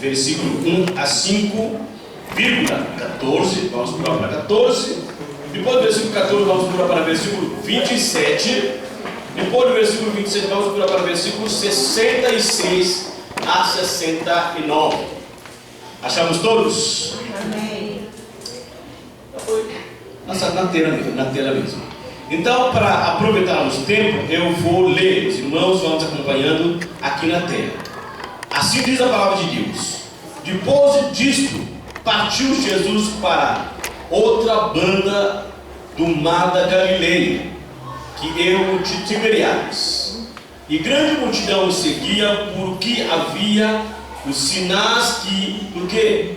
versículo 1 a 5, vírgula 14, vamos pular para 14. Depois do versículo 14, vamos pular para o versículo 27. Depois do versículo 27, vamos pular para o versículo 66 a 69. Achamos todos? Amém. Na tela mesmo. Então, para aproveitarmos o tempo, eu vou ler. Os irmãos vão acompanhando aqui na tela. Assim diz a palavra de Deus. Depois disto, partiu Jesus para outra banda do mar da Galileia, que é o de Tiberíades. E grande multidão o seguia, porque havia os sinais que... Por quê?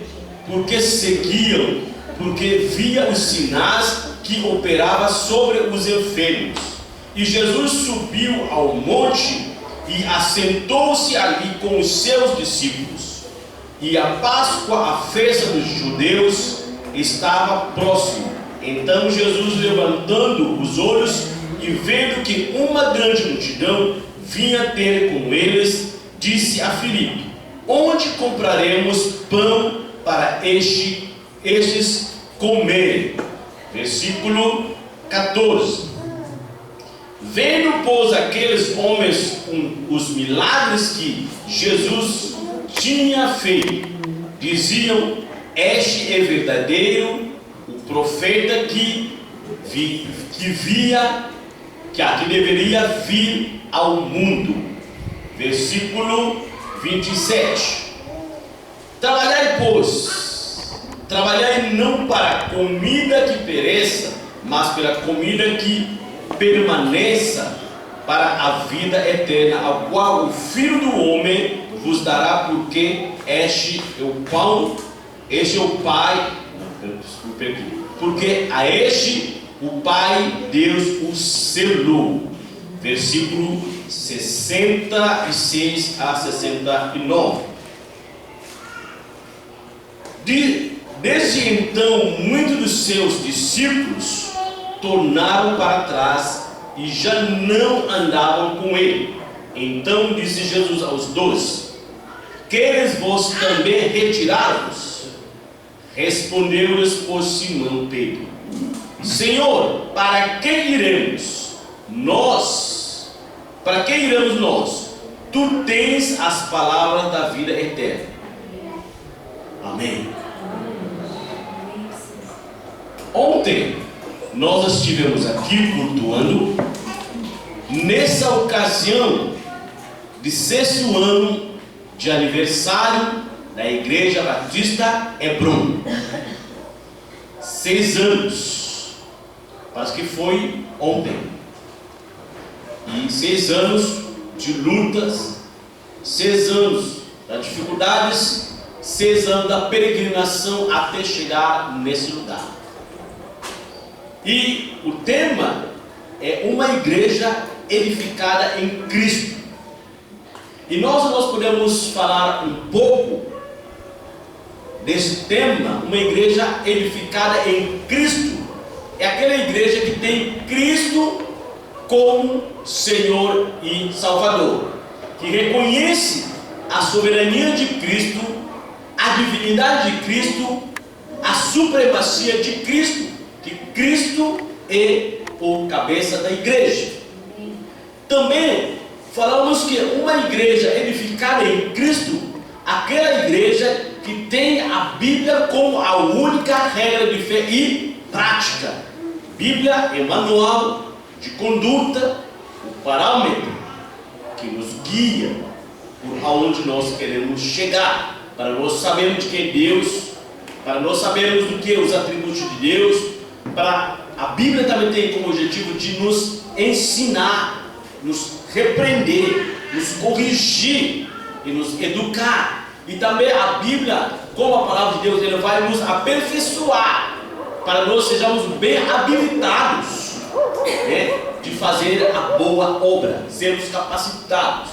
Porque seguiam, porque via os sinais que operava sobre os enfermos. E Jesus subiu ao monte e assentou-se ali com os seus discípulos. E a Páscoa, a festa dos judeus, estava próxima. Então Jesus, levantando os olhos e vendo que uma grande multidão vinha ter com eles, disse a Filipe: onde compraremos pão para estes comerem? Versículo 14. Vendo, pois, aqueles homens os milagres que Jesus tinha feito, diziam: este é verdadeiro, o profeta que deveria vir ao mundo. Versículo 27. Trabalhai, pois, trabalhai não para a comida que pereça, mas pela comida que permaneça para a vida eterna, a qual o Filho do Homem vos dará, porque este é o pão, este é o Pai, porque a este o Pai Deus o selou. Versículo 66 a 69. Desde então, muitos dos seus discípulos tornaram para trás e já não andavam com ele. Então disse Jesus aos 12: queres vós também retirar-vos? Respondeu-lhes, pois, Simão Pedro: Senhor, para que iremos nós? Para que iremos nós? Tu tens as palavras da vida eterna. Amém. Ontem nós estivemos aqui cultuando, nessa ocasião de 6º ano de aniversário da Igreja Batista Hebron. 6 anos, parece que foi ontem. E 6 anos de lutas, 6 anos de dificuldades, 6 anos da peregrinação até chegar nesse lugar. E o tema é uma igreja edificada em Cristo. E nós podemos falar um pouco desse tema. Uma igreja edificada em Cristo é aquela igreja que tem Cristo como Senhor e Salvador, que reconhece a soberania de Cristo, a divindade de Cristo, a supremacia de Cristo, que Cristo é o cabeça da igreja. Também falamos que uma igreja edificada em Cristo, aquela igreja que tem a Bíblia como a única regra de fé e prática. Bíblia é manual de conduta, o parâmetro que nos guia por aonde nós queremos chegar, para nós sabermos de quem é Deus, para nós sabermos do que os atributos de Deus. A Bíblia também tem como objetivo de nos ensinar, nos repreender, nos corrigir e nos educar. E também a Bíblia, como a palavra de Deus, ela vai nos aperfeiçoar, para nós sejamos bem habilitados, né, de fazer a boa obra, sermos capacitados.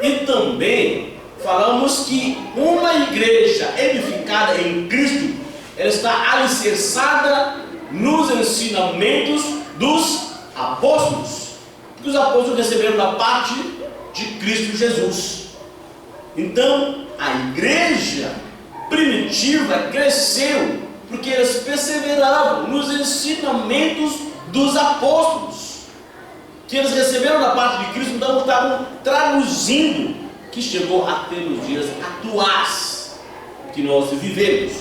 E também falamos que uma igreja edificada em Cristo, ela está alicerçada nos ensinamentos dos apóstolos, que os apóstolos receberam da parte de Cristo Jesus. Então, a igreja primitiva cresceu, porque eles perseveravam nos ensinamentos dos apóstolos, que eles receberam da parte de Cristo, então estavam traduzindo, que chegou até nos dias atuais que nós vivemos.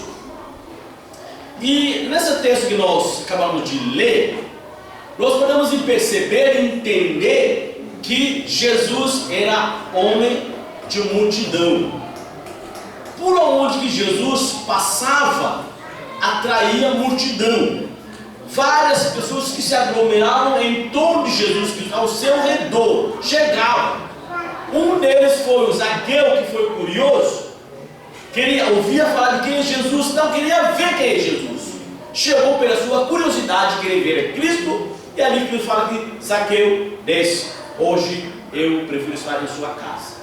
E nesse texto que nós acabamos de ler, nós podemos perceber e entender que Jesus era homem de multidão. Por onde que Jesus passava, atraía multidão. Várias pessoas que se aglomeravam em torno de Jesus, que ao seu redor chegavam. Um deles foi o Zaqueu, que foi curioso, ouvia falar de quem é Jesus, não queria ver quem é Jesus. Chegou pela sua curiosidade de querer ver Cristo, e ali que ele fala que Zaqueu, desce, hoje eu prefiro estar em sua casa.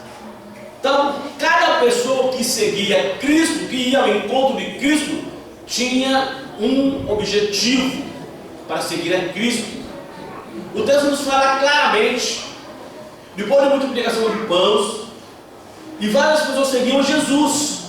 Então, cada pessoa que seguia Cristo, que ia ao encontro de Cristo, tinha um objetivo para seguir a Cristo. O texto nos fala claramente, depois de multiplicação de pães, e várias pessoas seguiam Jesus,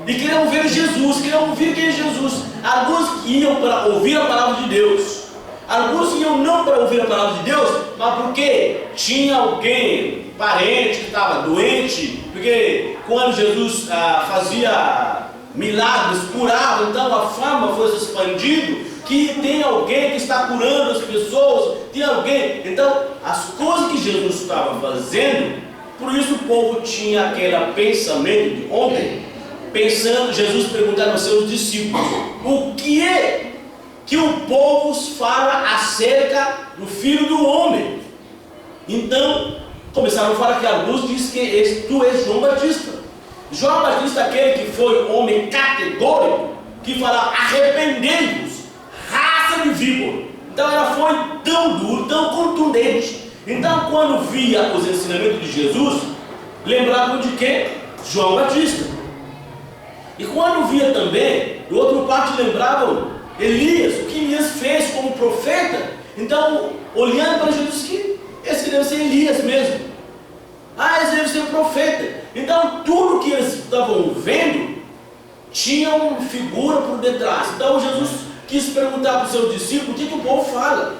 e queriam ver Jesus, queriam ouvir quem é Jesus. Alguns iam para ouvir a palavra de Deus, alguns iam não para ouvir a palavra de Deus, mas porque tinha alguém, parente que estava doente, porque quando Jesus fazia milagres, curava, então a fama foi se expandindo, que tem alguém que está curando as pessoas, tem alguém, então as coisas que Jesus estava fazendo, por isso o povo tinha aquele pensamento de ontem, pensando, Jesus perguntando aos seus discípulos, o que é que o povo fala acerca do Filho do Homem? Então começaram a falar que alguns dizem que tu és João Batista. João Batista, aquele que foi homem categórico, que falava, arrependei-vos, raça de víbora. Então ela foi tão duro, tão contundente. Então quando via os ensinamentos de Jesus, lembravam de quem? João Batista. E quando via também, do outro parte lembravam Elias, o que Elias fez como profeta. Então, olhando para Jesus, que esse deve ser Elias mesmo. Esse deve ser profeta. Então, tudo que eles estavam vendo, tinha uma figura por detrás. Então, Jesus quis perguntar para os seus discípulos, o que o povo fala?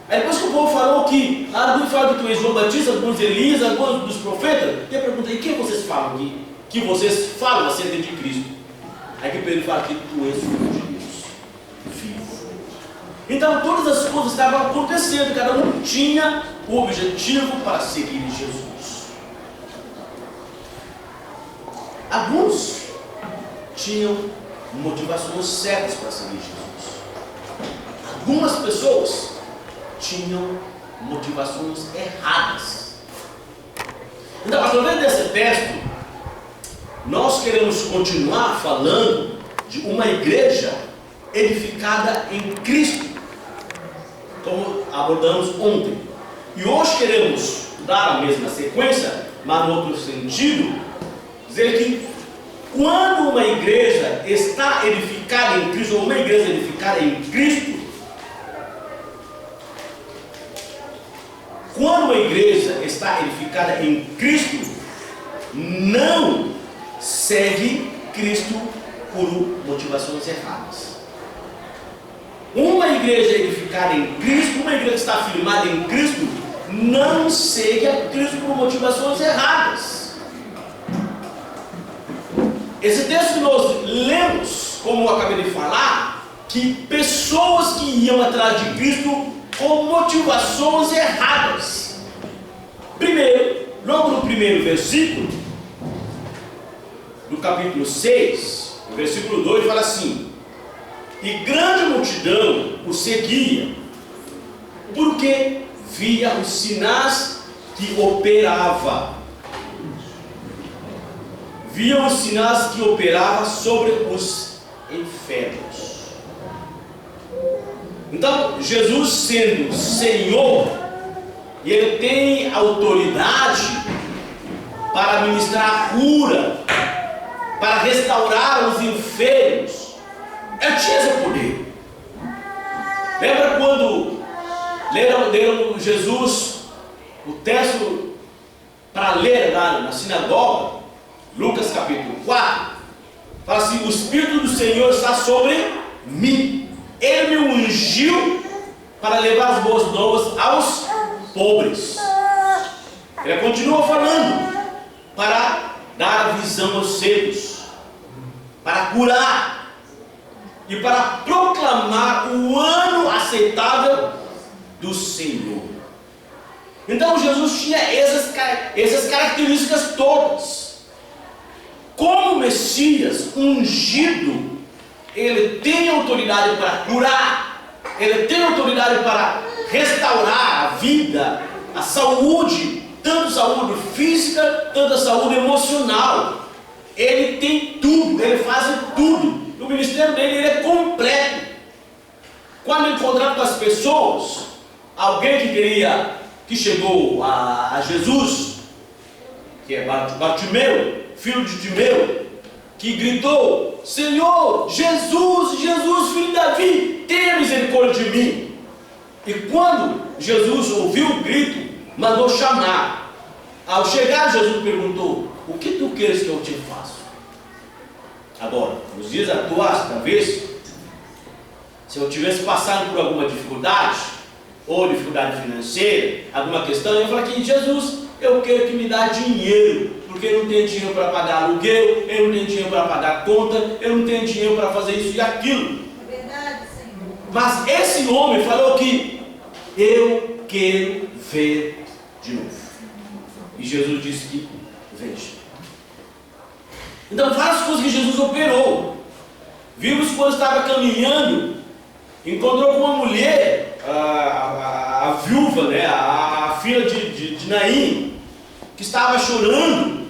Aí depois que o povo falou que alguns falam que tu és João Batista, alguns Elias, alguns dos profetas, ele pergunta, e quem vocês falam aqui? Que vocês falam acerca de Cristo. Aí que Pedro fala que tu és filho de Deus, vivo. Então todas as coisas estavam acontecendo, cada um tinha o objetivo para seguir Jesus. Alguns tinham motivações certas para seguir Jesus. Algumas pessoas tinham motivações erradas. Então, através desse texto, nós queremos continuar falando de uma igreja edificada em Cristo, como abordamos ontem. E hoje queremos dar a mesma sequência, mas no outro sentido, dizer que quando uma igreja está edificada em Cristo, ou uma igreja edificada em Cristo, quando uma igreja está edificada em Cristo, não segue Cristo por motivações erradas. Uma igreja edificada em Cristo, uma igreja que está firmada em Cristo, não segue a Cristo por motivações erradas. Esse texto que nós lemos, como eu acabei de falar, que pessoas que iam atrás de Cristo com motivações erradas. Primeiro, logo no primeiro versículo, no capítulo 6, no versículo 2, fala assim: e grande multidão o seguia, porque via os sinais que operava. Via os sinais que operava sobre os enfermos. Então, Jesus sendo Senhor, e Ele tem autoridade para ministrar a cura, para restaurar os enfermos. Ele tinha esse poder. Lembra quando leram Jesus o texto para ler na sinagoga, Lucas capítulo 4, Fala assim: o Espírito do Senhor está sobre mim. Ele me ungiu para levar as boas novas aos pobres. Ele continua falando: para dar a visão aos cegos, para curar e para proclamar o ano aceitável do Senhor. Então Jesus tinha essas características todas. Como Messias ungido, ele tem autoridade para curar, ele tem autoridade para restaurar a vida, a saúde, tanto saúde física, tanto a saúde emocional. Ele tem tudo, ele faz tudo. O ministério dele ele é completo. Quando encontrava com as pessoas, alguém que chegou a Jesus, que é Bartimeu, filho de Timeu, que gritou: Senhor, Jesus, Jesus, filho de Davi, tenha misericórdia de mim. E quando Jesus ouviu o grito, mandou chamar. Ao chegar, Jesus perguntou: o que tu queres que eu te faça? Agora, nos dias atuais, talvez, se eu tivesse passado por alguma dificuldade, ou dificuldade financeira, alguma questão, eu ia falar aqui: Jesus, eu quero que me dá dinheiro, porque eu não tenho dinheiro para pagar aluguel, eu não tenho dinheiro para pagar conta, eu não tenho dinheiro para fazer isso e aquilo. É verdade, Senhor. Mas esse homem falou que eu quero ver de novo. E Jesus disse que veja. Então, várias coisas que Jesus operou. Vimos quando estava caminhando, encontrou com uma mulher, a viúva, né, a filha de Naim, que estava chorando,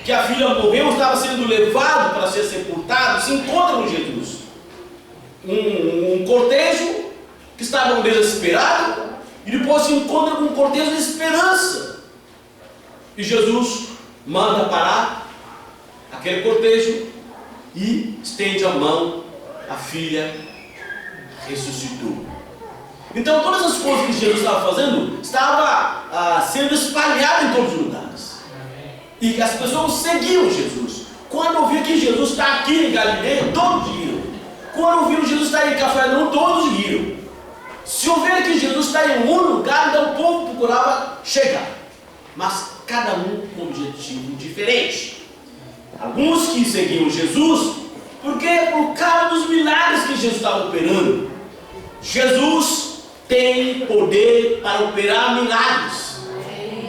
que a filha morreu, estava sendo levado para ser sepultado. Se encontra com Jesus. Um cortejo que estava desesperado, e depois se encontra com um cortejo de esperança. E Jesus manda parar aquele cortejo e estende a mão, a filha ressuscitou. Então todas as coisas que Jesus estava fazendo estava sendo espalhada em todos os lugares. E as pessoas seguiam Jesus. Quando ouviram que Jesus está aqui em Galileia, todos iam. Quando ouviram Jesus estar em Cafarnaum, todos iam. Se ouviram que Jesus está em um lugar, então o povo procurava chegar. Mas cada um com um objetivo diferente. Alguns que seguiam Jesus, porque por causa dos milagres que Jesus estava operando. Jesus tem poder para operar milagres.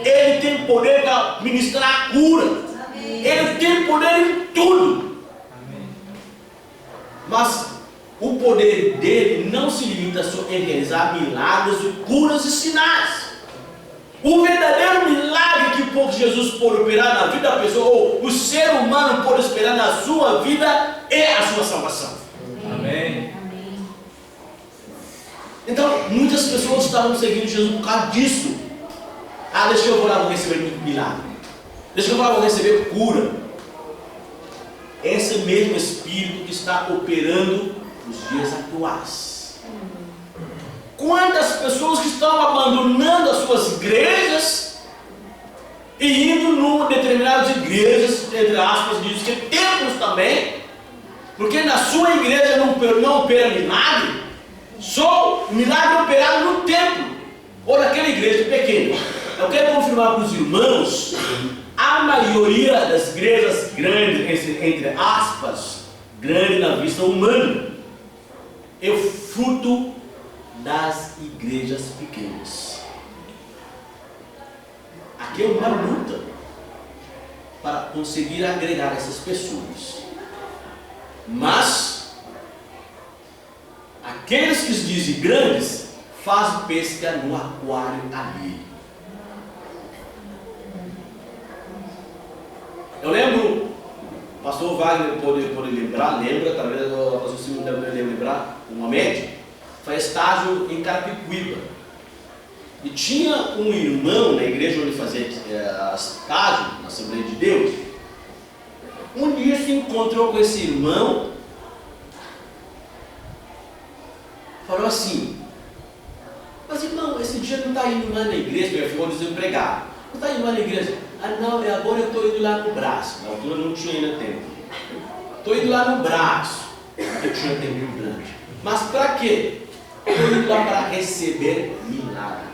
Ele tem poder para ministrar a cura. Ele tem poder em tudo. Mas o poder dele não se limita só em realizar milagres, curas e sinais. O verdadeiro milagre que Jesus pode operar na vida da pessoa, ou o ser humano pode esperar na sua vida, é a sua salvação. Amém. Então, muitas pessoas estavam seguindo Jesus por causa disso. Deixa eu vou lá, vou receber milagre. Deixa eu vou lá, vou receber cura. Esse mesmo Espírito que está operando nos dias atuais. Quantas pessoas que estão abandonando as suas igrejas e indo em determinadas igrejas, entre aspas, diz que templos também, porque na sua igreja não opera milagre, só milagre operado no templo, ou naquela igreja pequena. Eu quero confirmar para os irmãos, a maioria das igrejas grandes, entre aspas, grande na vista humana, é o fruto das igrejas pequenas. Aqui é uma luta para conseguir agregar essas pessoas. Mas aqueles que se dizem grandes fazem pesca no aquário ali. Eu lembro, o pastor Wagner pode lembrar, talvez o pastor Simão deve lembrar, uma média, faz estágio em Carapicuíba. E tinha um irmão na igreja onde fazia estágio, na Assembleia de Deus. Um dia se encontrou com esse irmão, falou assim: mas irmão, esse dia não está indo lá na igreja, porque ficou desempregado. Não está indo lá na igreja? Não, agora eu estou indo lá no braço. Na altura não tinha ainda tempo. estou indo lá no braço, eu tinha terreno grande. Mas para quê? Estou indo lá para receber milagre.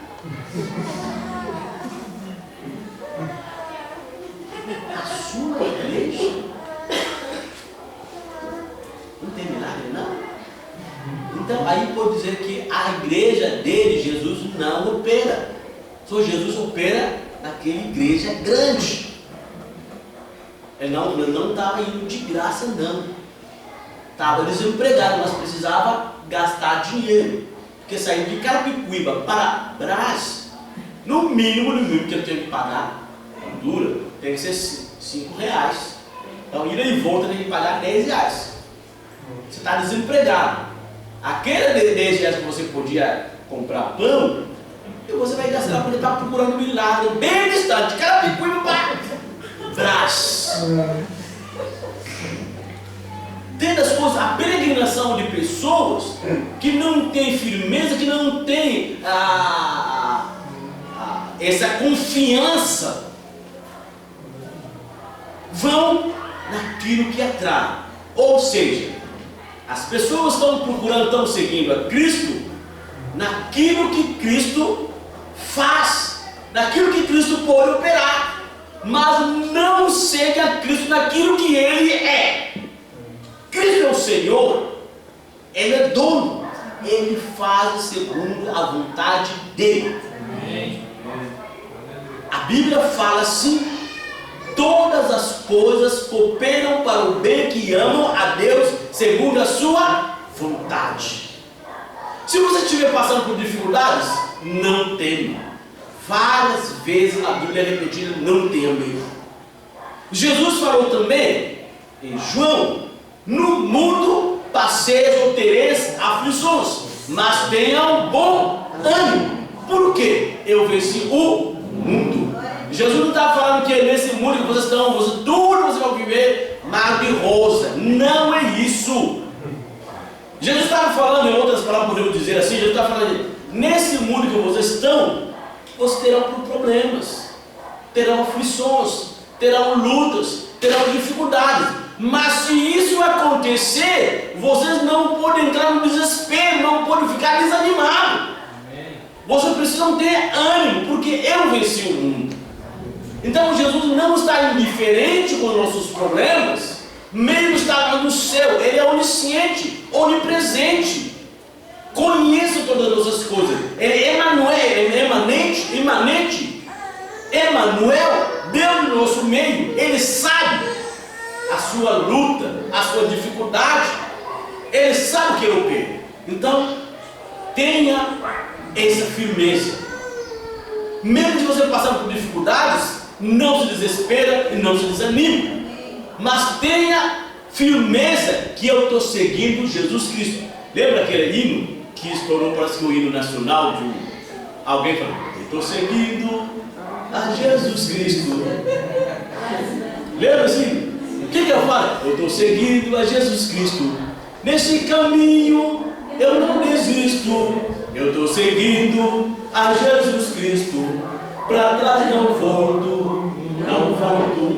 A sua igreja não tem milagre, não? Então aí pode dizer que a igreja dele, Jesus não opera. Só Jesus opera naquela igreja grande. Ele não estava indo de graça, não. Estava desempregado, mas precisava gastar dinheiro. Porque saindo de Carapicuíba para Brás, no mínimo que ele tinha que pagar, dura, tem que ser R$5. Então, ida e volta tem que pagar R$10. Você está desempregado. Aquele R$10 que você podia comprar pão, e você vai gastar porque está procurando milagre bem distante, Carapicuíba para Brás. Tem das coisas, a peregrinação de pessoas que não tem firmeza, que não tem essa confiança, vão naquilo que atrai. Ou seja, as pessoas estão procurando, estão seguindo a Cristo naquilo que Cristo faz, naquilo que Cristo pode operar, mas não segue a Cristo naquilo que Ele é. Cristo é o Senhor, Ele é dono, Ele faz segundo a vontade dEle. A Bíblia fala assim: todas as coisas cooperam para o bem que amam a Deus segundo a sua vontade. Se você estiver passando por dificuldades, não tema. Várias vezes na Bíblia é repetida: não tenha medo. Jesus falou também em João: no mundo passeis ou tereis aflições, mas tenham bom ânimo. Por quê? Eu venci o mundo. Jesus não está falando que nesse mundo que vocês estão, tudo vocês vão viver mar de rosa. Não é isso. Jesus estava falando, em outras palavras podemos dizer assim, Jesus está falando: nesse mundo que vocês estão, vocês terão problemas, terão aflições, terão lutas, terão dificuldades. Mas se isso acontecer, vocês não podem entrar no desespero, não podem ficar desanimados. Vocês precisam ter ânimo, porque eu venci o mundo. Então Jesus não está indiferente com os nossos problemas, mesmo estando no céu. Ele é onisciente, onipresente, conhece todas as nossas coisas. Ele é Emanuel, ele é imanente. Emanuel, Deus no nosso meio, Ele sabe a sua luta, a sua dificuldade, Ele sabe o que eu quero. Então, tenha essa firmeza. Mesmo que você passar por dificuldades, não se desespera e não se desanime. Mas tenha firmeza que eu estou seguindo Jesus Cristo. Lembra aquele hino que estourou, parece que o hino nacional de alguém falou: eu estou seguindo a Jesus Cristo. Lembra assim? O que eu falo? Eu estou seguindo a Jesus Cristo. Nesse caminho eu não desisto. Eu estou seguindo a Jesus Cristo. Para trás não volto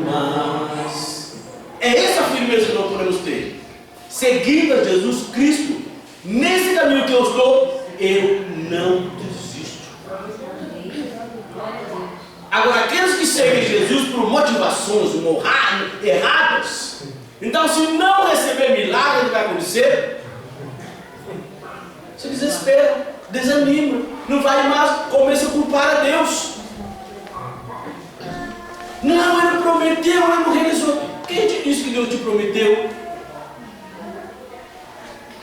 mais. É essa firmeza que nós podemos ter. Seguindo a Jesus Cristo. Nesse caminho que eu estou, eu não desisto. Agora, aqueles que seguem Jesus por motivações erradas, então, se não receber milagre, o que vai acontecer? Se desespera, desanima, não vai mais, começa a culpar a Deus. Não, Ele prometeu, Ele não realizou. Quem te disse que Deus te prometeu?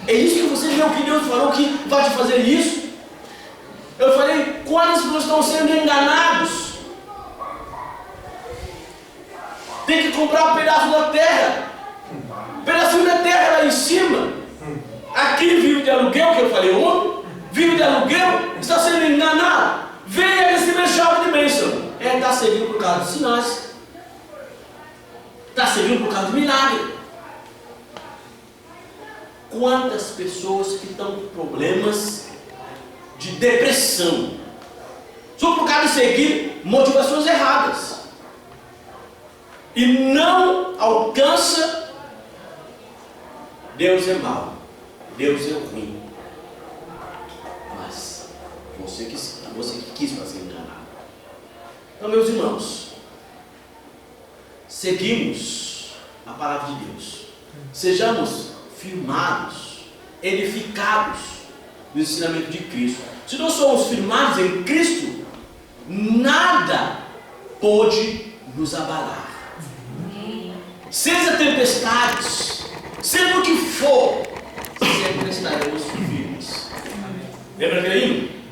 É isso que você viu que Deus falou que vai te fazer isso? Eu falei: quantas pessoas estão sendo enganados? Tem que comprar um pedaço da terra, pedacinho da terra lá em cima. Aqui vive de aluguel, que eu falei ontem, vive de aluguel, está sendo enganado. Venha receber chave de bênção. Está servindo por causa de sinais, está servindo por causa de milagre. Quantas pessoas que estão com problemas de depressão só por causa de seguir motivações erradas e não alcança Deus é mau, Deus é ruim. Mas você que quis fazer enganado. Então, meus irmãos, seguimos a palavra de Deus. Sejamos firmados, edificados no ensinamento de Cristo. Se nós somos firmados em Cristo, nada pode nos abalar. Seja tempestades, seja o que for, sempre estaremos firmes. Lembra aquele hino?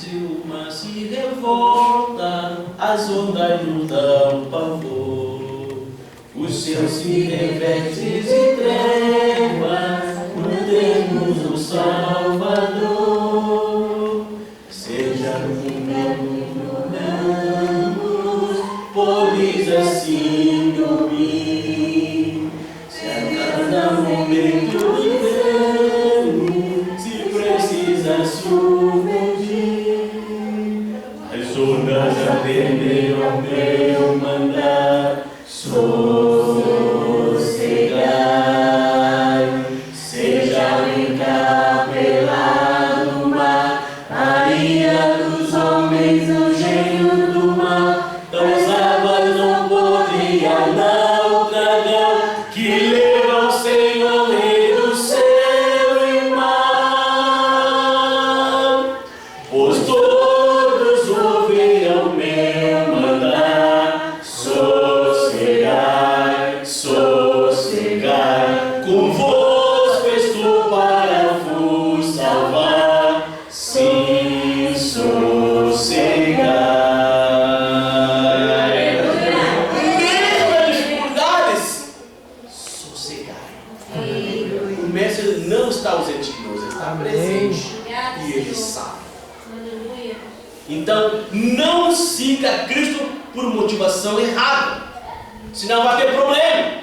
O mar se revolta, as ondas nos dão pavor, os céus se revestem de trevas, não temos um Salvador. Seja podes assim dormir, se a cada momento vivemos, se precisa submergir, as ondas atenderam ao meu mandar, sossegai, seja encapelado no mar, a ira dos homens, o gênio do mar. As águas não poderiam naufragar, que leva o Senhor, Rei do céu e mar. Pois todos ouvirão meu mandar, sossegai, sossegai, convosco estou para vos salvar, sim, sossegai. Não está ausente de nós, ele está presente e ele sabe. Então, não siga Cristo por motivação errada, senão vai ter problema.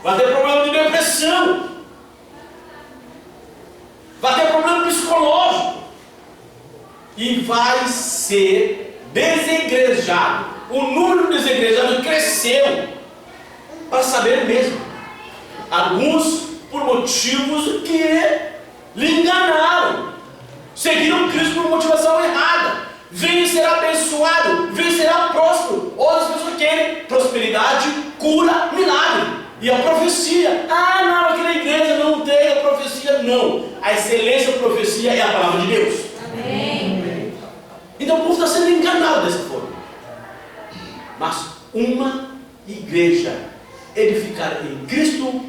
Vai ter problema de depressão, vai ter problema psicológico e vai ser desengrejado. O número de desengrejado cresceu para saber mesmo. Alguns por motivos que lhe enganaram, seguiram Cristo por motivação errada. Vem ser abençoado, vem será próspero. Outras pessoas querem prosperidade, cura, milagre. E a profecia, não, aquela igreja não tem a profecia. Não, a excelência da profecia é a palavra de Deus. Amém. Então o povo está sendo enganado dessa forma. Mas uma igreja edificada em Cristo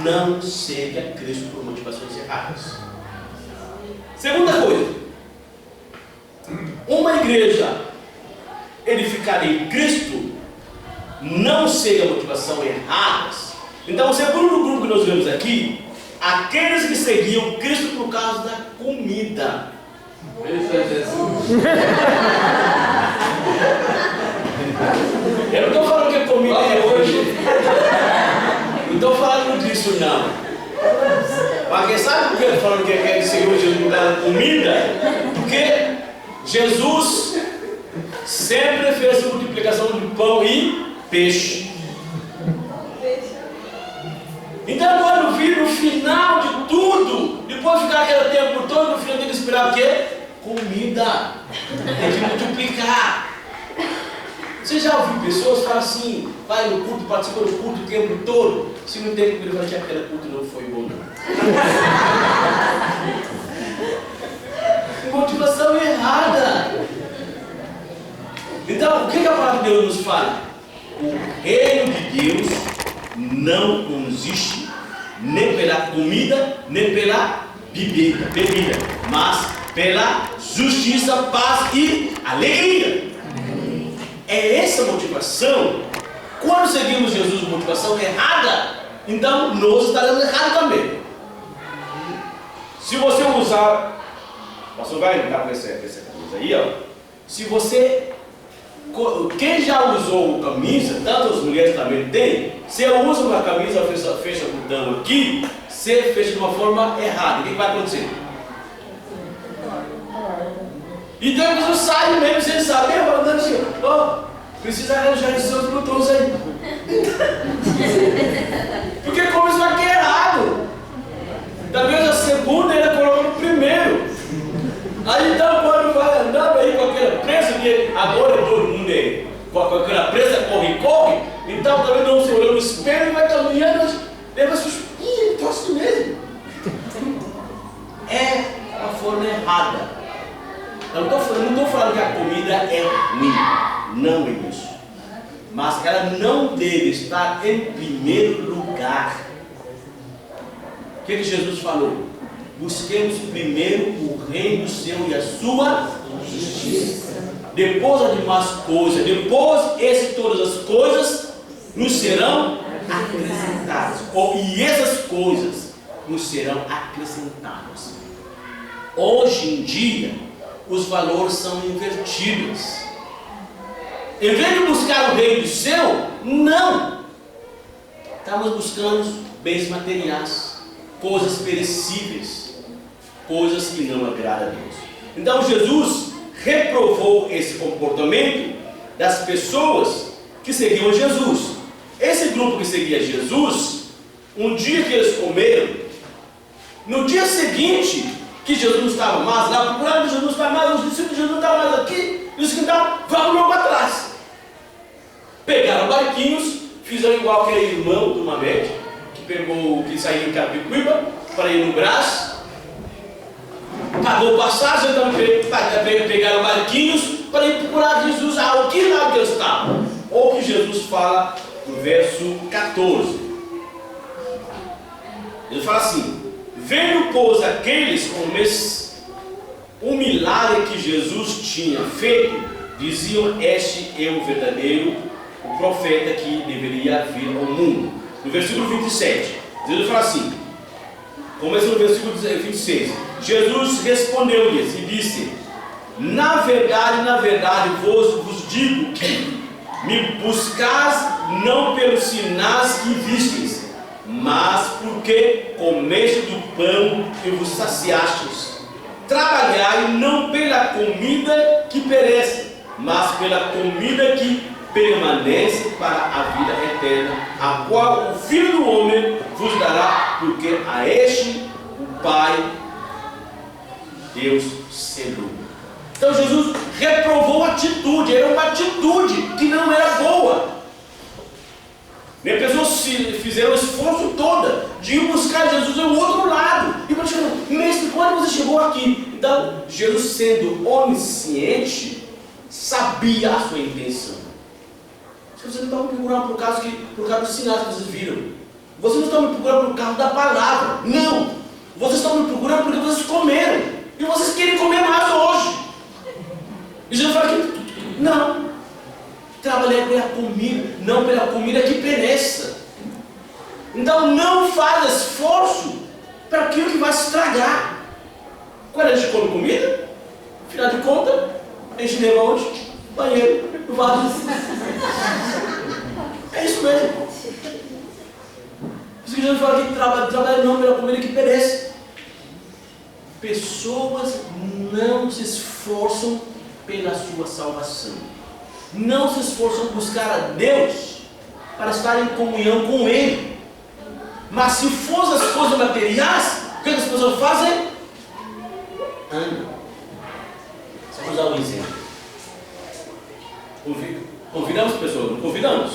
não segue a Cristo por motivações erradas. Segunda coisa, uma igreja edificada em Cristo não segue a motivação erradas. Então, o segundo grupo que nós vemos aqui, aqueles que seguiam Cristo por causa da comida. Eu não estou falando que comida é hoje. Não estou falando disso não. Mas quem sabe por que eu estou falando que é seguir Jesus por causa da comida? Porque Jesus sempre fez a multiplicação de pão e peixe. Então quando vir no final de tudo, depois de ficar aquele tempo todo, no final tem que esperar o quê? Comida. Tem que multiplicar. Você já ouviu pessoas falar assim, vai no culto, participa do culto o tempo todo, se não tem comida, vai que aquele culto não foi bom não. Motivação errada. Então, o que a palavra de Deus nos fala? O reino de Deus não consiste nem pela comida, nem pela bebida, mas pela justiça, paz e alegria. É essa motivação. Quando seguimos Jesus por motivação errada, então nós estaremos errados também. Se você usar, o pastor vai entrar com essa camisa aí, ó. Se você, quem já usou camisa, tanto as mulheres também têm, se eu uso uma camisa, fecha o botão aqui, você fecha de uma forma errada, o que vai acontecer? Então a pessoa sai mesmo sem saber, falando assim, precisa arranjar esses seus botões aí. Porque começou aqui errado. estar em primeiro lugar. O que Jesus falou? Busquemos primeiro o reino do Senhor e a sua justiça. Depois as demais coisas, todas as coisas nos serão acrescentadas. E essas coisas nos serão acrescentadas. Hoje em dia, os valores são invertidos. Em vez de buscar o reino do céu, não. Estamos buscando bens materiais, coisas perecíveis, coisas que não agradam a Deus. Então Jesus reprovou esse comportamento das pessoas que seguiam Jesus. Esse grupo que seguia Jesus, um dia que eles comeram, no dia seguinte, que Jesus não estava mais lá, procurando Jesus não estava mais, os discípulos de Jesus não estavam mais aqui, e os que estavam, vamos logo para trás. Pegaram barquinhos, fizeram igual aquele irmão do Mamed, que saiu em Carapicuíba para ir no Brás, pagou passagem, então pegaram barquinhos para ir procurar Jesus, que lado que eles estavam. Ou que Jesus fala no verso 14. Ele fala assim: vendo, pois, aqueles homens o milagre que Jesus tinha feito, diziam: este é o verdadeiro, o profeta que deveria vir ao mundo. No versículo 27, ele fala assim, começa no versículo 26. Jesus respondeu-lhes e disse: na verdade vos digo que me buscais não pelos sinais que vistes, mas porque comeste do pão e vos saciastes. Trabalhai não pela comida que perece, mas pela comida que permanece para a vida eterna, a qual o Filho do Homem vos dará, porque a este o Pai Deus selou. Então Jesus reprovou a atitude, era uma atitude que não era boa. E as pessoas fizeram o esforço todo de ir buscar Jesus ao outro lado. E para chegar, mestre, quando você chegou aqui? Então, Jesus, sendo onisciente, sabia a sua intenção. Vocês não estão me procurando por causa dos sinais que vocês viram. Vocês não estão me procurando por causa da palavra. Não. Vocês estão me procurando porque vocês comeram. E vocês querem comer mais hoje. E Jesus fala que não. Trabalhei pela comida, não pela comida que pereça. Então não faz esforço para aquilo que vai se estragar. Quando a gente come comida, afinal de contas, a gente leva onde? Banheiro, no vaso. É isso mesmo. Por isso que Jesus fala que trabalha não pela comida que perece. Pessoas não se esforçam pela sua salvação. Não se esforçam em buscar a Deus para estar em comunhão com Ele. Mas se for as coisas materiais, o que as pessoas fazem? Andam. Só vou usar um exemplo. Convidamos pessoas, não convidamos?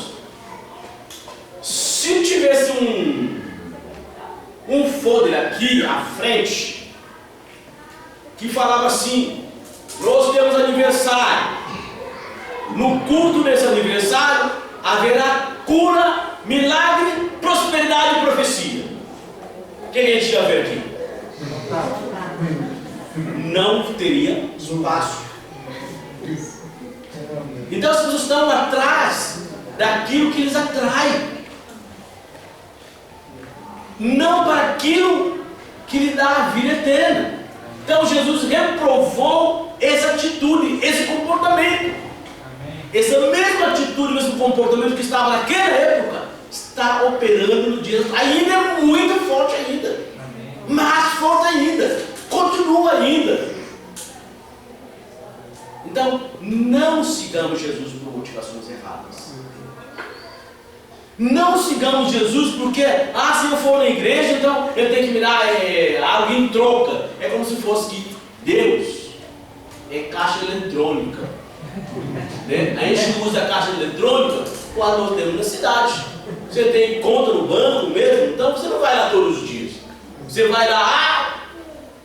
Se tivesse um folder aqui à frente que falava assim: nós temos aniversário. No culto desse aniversário haverá cura, milagre, prosperidade e profecia. O que a gente ia ver aqui? Não teria espaço. Então as pessoas estão atrás daquilo que lhes atrai, não para aquilo que lhe dá a vida eterna. Então Jesus reprovou essa atitude, esse comportamento. Essa mesma atitude, mesmo comportamento que estava naquela época, está operando no dia. Ainda é muito forte ainda. Mais forte ainda. Continua ainda. Então, não sigamos Jesus por motivações erradas. Não sigamos Jesus porque, se eu for na igreja, então eu tenho que me dar algo em troca. É como se fosse que Deus é caixa eletrônica. Né? A gente usa a caixa eletrônica quando nós temos na cidade. Você tem conta no banco mesmo, então você não vai lá todos os dias. Você vai lá,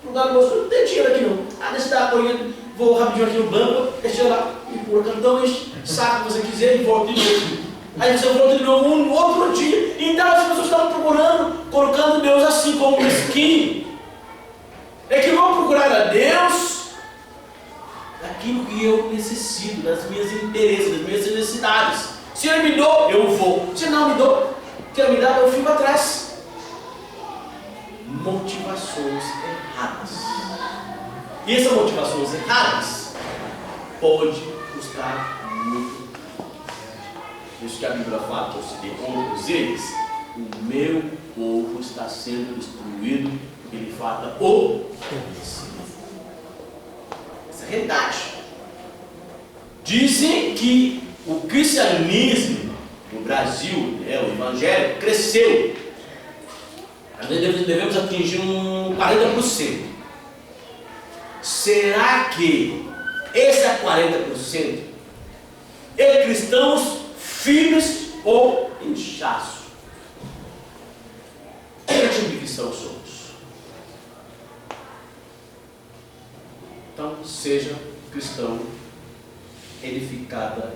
não tem dinheiro aqui não. Deixa eu dar a corrida, vou rapidinho aqui no banco, deixa eu lá, e por então enche, saca o que você quiser e volta de novo. Aí você volta de novo um outro dia. Então as pessoas estão procurando, colocando Deus assim como mesquinho. É que vão procurar a Deus naquilo que eu necessito, das minhas interesses, das minhas necessidades. Se Ele me dou, eu vou. Se não me dou, que Ele me dá, eu fico atrás. Motivações erradas. E essas motivações erradas pode custar muito. Isso que a Bíblia fala, que eu citei todos eles. O meu povo está sendo destruído, ele fala o conhecimento. Essa é a realidade. Dizem que o cristianismo no Brasil, o evangelho, cresceu. Nós devemos atingir um 40%. Será que esse 40% é cristãos firmes ou inchaços? Que tipo de cristãos somos? Então, seja cristão edificada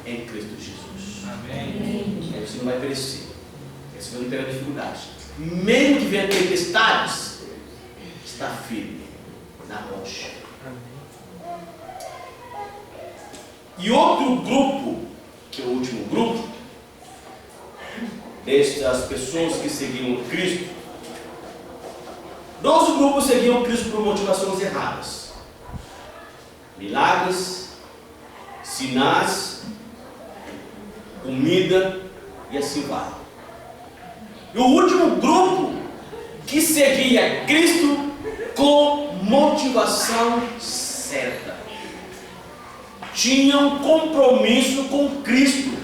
em Cristo Jesus. Amém. Aí você não vai perecer. Aí você não terá dificuldade. Mesmo que venha tempestades, está firme na rocha. E outro grupo, que é o último grupo, destas pessoas que seguiam Cristo, 12 grupos seguiam Cristo por motivações erradas. Milagres, sinais, comida e assim vai. E o último grupo que seguia Cristo com motivação certa. Tinha um compromisso com Cristo.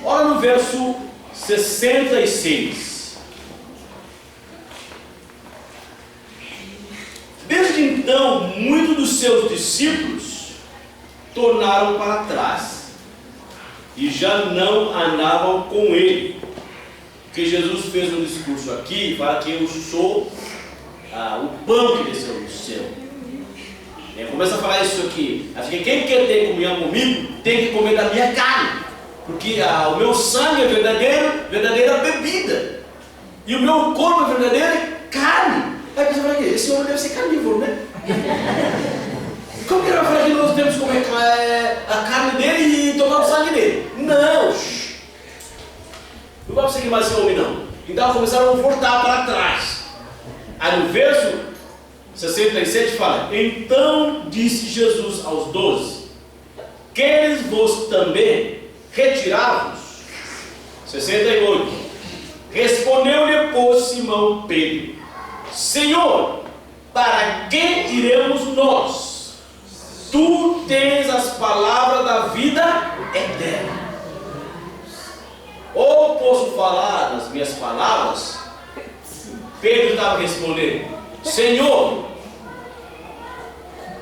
Olha no verso 66. Desde então, muitos dos seus discípulos tornaram para trás e já não andavam com ele. Porque Jesus fez um discurso aqui, fala que eu sou o pão que desceu do céu. Começa a falar isso aqui. Acho que quem quer ter comunhão comigo tem que comer da minha carne. Porque o meu sangue é verdadeira bebida. E o meu corpo é verdadeira carne. Aí você fala, esse homem deve ser carnívoro, né? Como que ele vai falar que nós temos que comer a carne dele e tomar o sangue dele? Não! Não vai seguir mais esse homem, não. Então começaram a voltar para trás. Aí no verso 67 fala: então disse Jesus aos 12: queres vos também retirar-vos? 68. Respondeu-lhe, pois, Simão Pedro: Senhor, para quem iremos nós? Tu tens as palavras da vida eterna. Ou posso falar nas minhas palavras? Pedro estava respondendo: Senhor,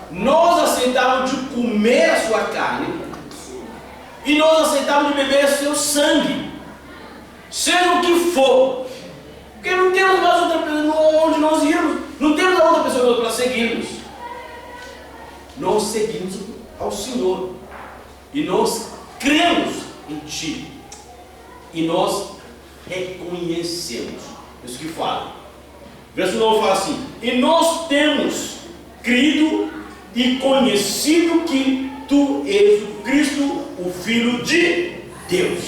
nós aceitamos de comer a sua carne e nós aceitamos de beber o seu sangue, seja o que for, porque não temos mais outra pessoa onde nós irmos, não temos outra pessoa para seguirmos. Nós seguimos ao Senhor e nós cremos em Ti e nós reconhecemos. Isso que fala. Verso 9 fala assim: e nós temos crido e conhecido que Tu és o Cristo, o Filho de Deus.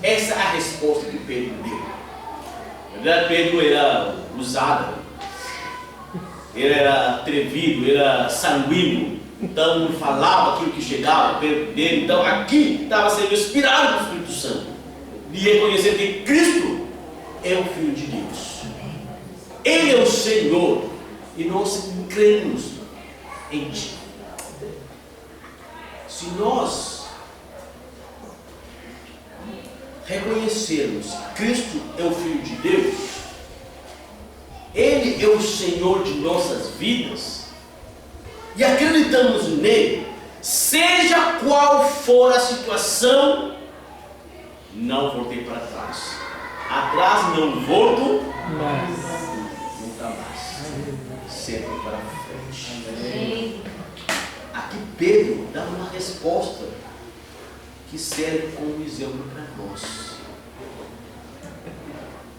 Essa é a resposta que Pedro deu. Na verdade, Pedro era usado, ele era atrevido, ele era sanguíneo, então não falava aquilo que chegava perto dele. Então aqui estava sendo inspirado pelo Espírito Santo, de reconhecer que Cristo é o Filho de Deus. Ele é o Senhor e nós cremos em Ti. Se nós reconhecermos que Cristo é o Filho de Deus, Ele é o Senhor de nossas vidas, e acreditamos nele, seja qual for a situação, não voltei para trás. Atrás não volto mais. Nunca mais. Sempre para frente. Aqui Pedro dá uma resposta que serve como exemplo para nós.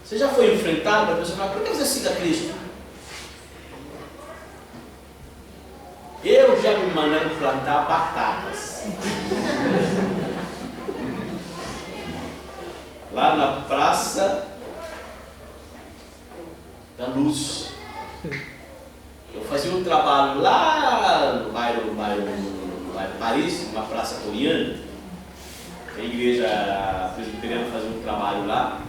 Você já foi enfrentado para a pessoa falar, por que você siga Cristo? Eu já me mandaram plantar batatas. Lá na Praça da Luz. Eu fazia um trabalho lá no bairro Paris, uma praça coreana. A igreja presbiteriana fazia um trabalho lá.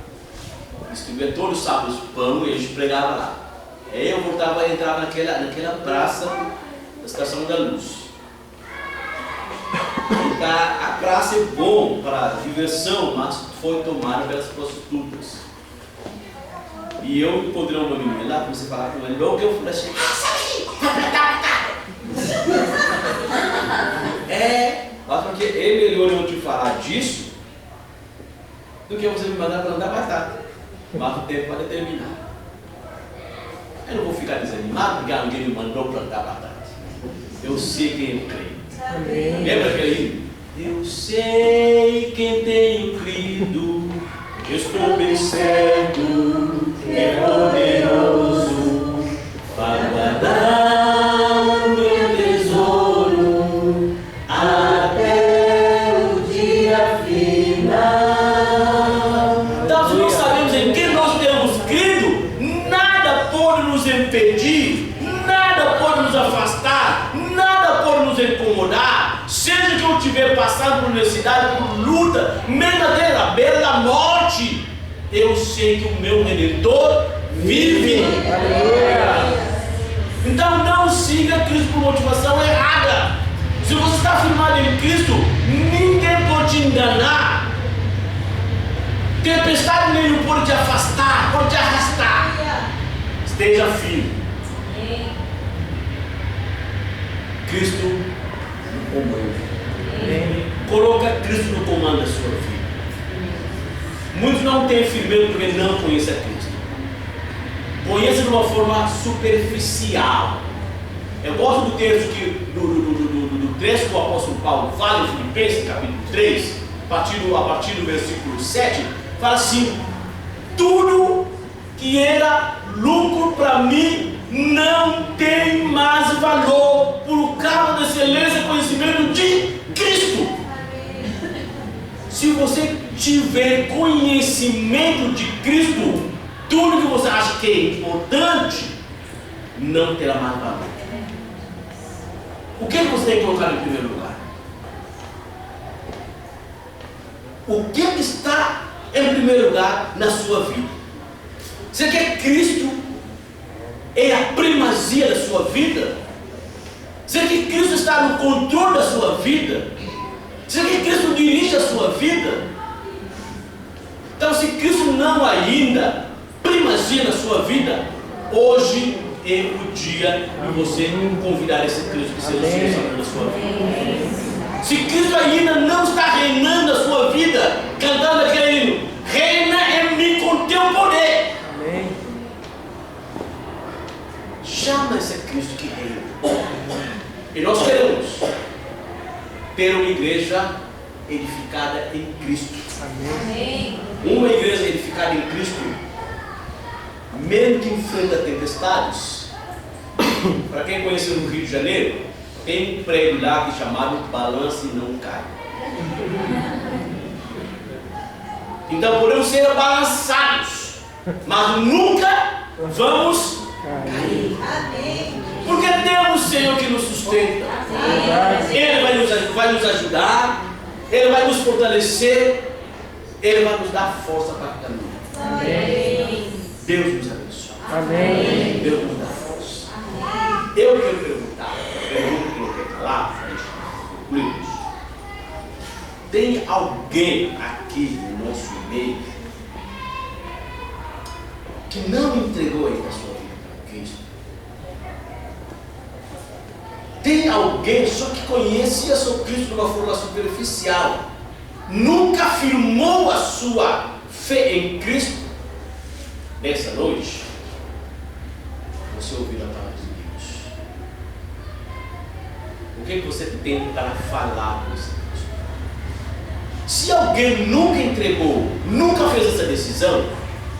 Distribuía todos os sábados pão e a gente pregava lá. Aí eu voltava a entrar naquela praça da Estação da Luz. Então, a praça é bom para diversão, mas foi tomada pelas prostitutas. E eu encontrei uma menina lá, comecei a falar com ela, logo eu falei assim, mas porque é melhor eu te falar disso do que você me mandar plantar batata. Mas o tempo vai determinar. Eu não vou ficar desanimado porque alguém me mandou plantar batata. Eu sei quem eu creio. Amém. Lembra aquele? Eu sei quem tenho crido, estou bem certo, é poderoso para guardar o meu tesouro até o dia final. Então, se nós sabemos em quem nós temos crido, nada pode nos impedir, nada pode nos afastar, nada pode nos incomodar. Seja que eu estiver passando por necessidade, por luta, mesmo até na beira da morte, eu sei que o meu Redentor vive. Então não siga Cristo por motivação errada. Se você está firmado em Cristo, ninguém pode te enganar. Tempestade nenhuma pode te afastar, pode te arrastar. Esteja firme. Cristo no comando. Coloca Cristo no comando da sua vida. Muitos não têm firmeza porque não conhecem a Cristo. Conhecem de uma forma superficial. Eu gosto do texto do trecho que o apóstolo Paulo fala em Filipenses, capítulo 3, a partir do versículo 7, fala assim: tudo que era lucro para mim não tem mais valor por causa da excelência e conhecimento de Cristo. Se você tiver conhecimento de Cristo, tudo que você acha que é importante não terá mais valor. O que você tem que colocar em primeiro lugar? O que está em primeiro lugar na sua vida? Você quer Cristo é a primazia da sua vida? Você quer que Cristo está no controle da sua vida? Você quer que Cristo dirige a sua vida? Então, se Cristo não ainda primazia na sua vida, hoje é o dia de você convidar esse Cristo que seja o Senhor da sua vida. Se Cristo ainda não está reinando a sua vida, cantando aquele hino, reina em mim com teu poder. Amém. Chama esse Cristo que reina. E nós queremos ter uma igreja edificada em Cristo. Amém. Uma igreja edificada em Cristo, mesmo que enfrenta tempestades. Para quem conheceu no Rio de Janeiro, tem um prédio lá que é chamado Balance e Não Cai. Então podemos ser balançados, mas nunca vamos cair. Porque temos o Senhor que nos sustenta. Ele vai nos ajudar, Ele vai nos fortalecer, Ele vai nos dar força para caminhar. Amém. Deus nos abençoe. Amém. Deus nos dá força. Amém. Eu quero perguntar, pergunta que não quer calar, para a gente concluirmos. Tem alguém aqui no nosso meio que não entregou ainda a sua vida para Cristo? Tem alguém só que conhecia seu Cristo de uma forma superficial, nunca afirmou a sua fé em Cristo? Nessa noite, você ouviu a palavra de Deus. O que você tem para falar com esse Cristo? Se alguém nunca entregou, nunca fez essa decisão,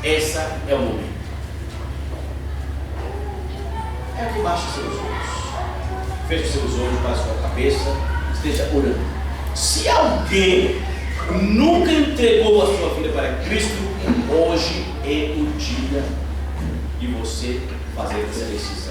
essa é o momento. É que baixe seus olhos. Feche seus olhos, baixe sua cabeça, esteja orando. Se alguém nunca entregou a sua vida para Cristo, hoje é o dia de você fazer essa decisão.